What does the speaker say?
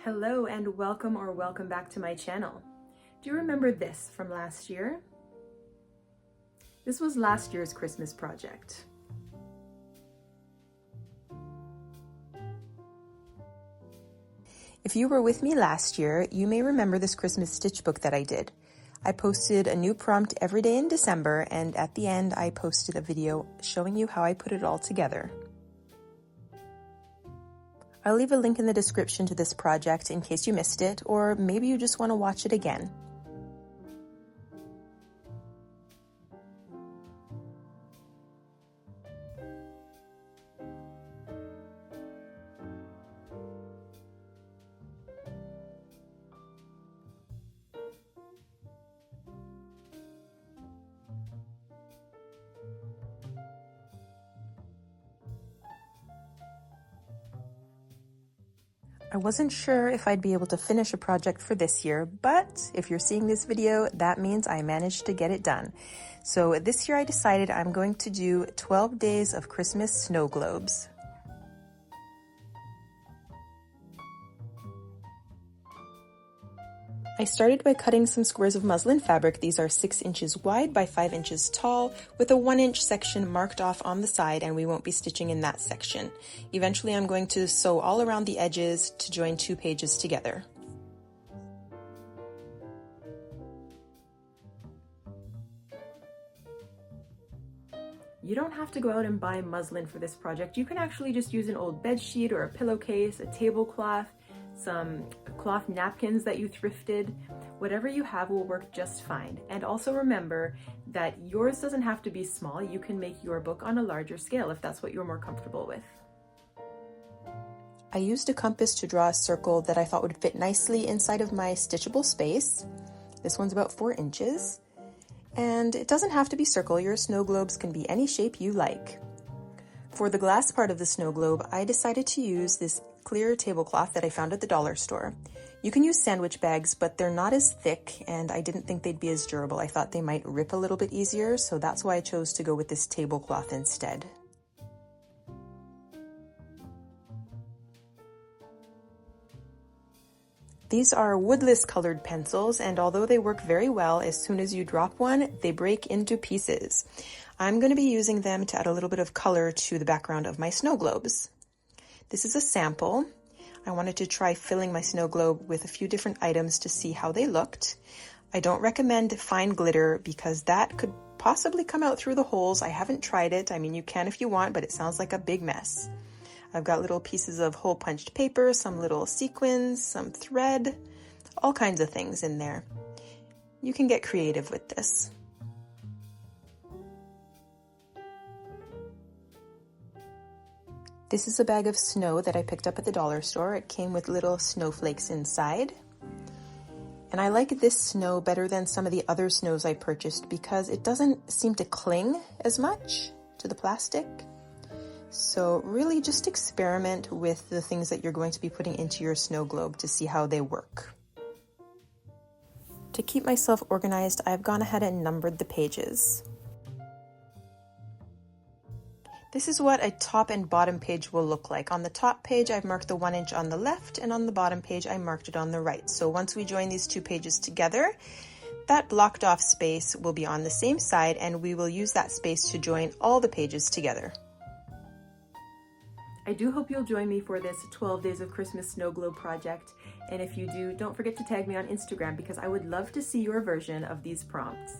Hello and welcome back to my channel. Do you remember this from last year? This was last year's Christmas project. If you were with me last year, you may remember this Christmas stitch book that I did. I posted a new prompt every day in December, and at the end I posted a video showing you how I put it all together. I'll leave a link in the description to this project in case you missed it, or maybe you just want to watch it again. I wasn't sure if I'd be able to finish a project for this year, but if you're seeing this video, that means I managed to get it done. So this year I decided I'm going to do 12 days of Christmas snow globes. I started by cutting some squares of muslin fabric. These are 6 inches wide by 5 inches tall, with a 1-inch section marked off on the side, and we won't be stitching in that section. Eventually I'm going to sew all around the edges to join 2 pages together. You don't have to go out and buy muslin for this project. You can actually just use an old bed sheet or a pillowcase, a tablecloth, some cloth napkins that you thrifted. Whatever you have will work just fine. And also remember that yours doesn't have to be small. You can make your book on a larger scale if that's what you're more comfortable with. I used a compass to draw a circle that I thought would fit nicely inside of my stitchable space. This one's about 4 inches. And it doesn't have to be circle. Your snow globes can be any shape you like. For the glass part of the snow globe, I decided to use this clear tablecloth that I found at the dollar store. You can use sandwich bags, but they're not as thick, and I didn't think they'd be as durable. I thought they might rip a little bit easier, so that's why I chose to go with this tablecloth instead. These are woodless colored pencils, and although they work very well, as soon as you drop one, they break into pieces. I'm going to be using them to add a little bit of color to the background of my snow globes. This is a sample. I wanted to try filling my snow globe with a few different items to see how they looked. I don't recommend fine glitter because that could possibly come out through the holes. I haven't tried it. I mean, you can if you want, but it sounds like a big mess. I've got little pieces of hole punched paper, some little sequins, some thread, all kinds of things in there. You can get creative with this. This is a bag of snow that I picked up at the dollar store. It came with little snowflakes inside. And I like this snow better than some of the other snows I purchased because it doesn't seem to cling as much to the plastic. So really just experiment with the things that you're going to be putting into your snow globe to see how they work. To keep myself organized, I've gone ahead and numbered the pages. This is what a top and bottom page will look like. On the top page, I've marked the 1 inch on the left, and on the bottom page, I marked it on the right. So once we join these 2 pages together, that blocked off space will be on the same side, and we will use that space to join all the pages together. I do hope you'll join me for this 12 Days of Christmas Snow Globe project. And if you do, don't forget to tag me on Instagram because I would love to see your version of these prompts.